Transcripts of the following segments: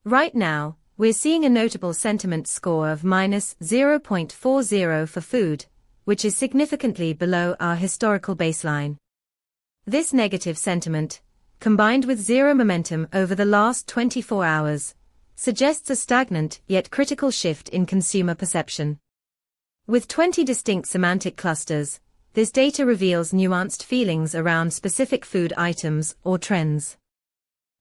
Right now, we're seeing a notable sentiment score of -0.40 for food, which is significantly below our historical baseline. This negative sentiment, combined with zero momentum over the last 24 hours, suggests a stagnant yet critical shift in consumer perception. With 20 distinct semantic clusters, this data reveals nuanced feelings around specific food items or trends.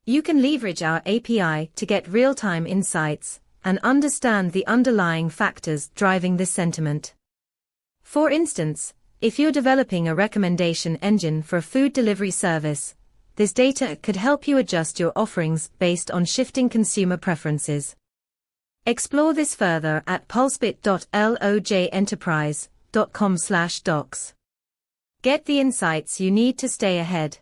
You can leverage our API to get real-time insights and understand the underlying factors driving this sentiment. For instance, if you're developing a recommendation engine for a food delivery service, this data could help you adjust your offerings based on shifting consumer preferences. Explore this further at pulsebit.logenterprise.com/docs. Get the insights you need to stay ahead.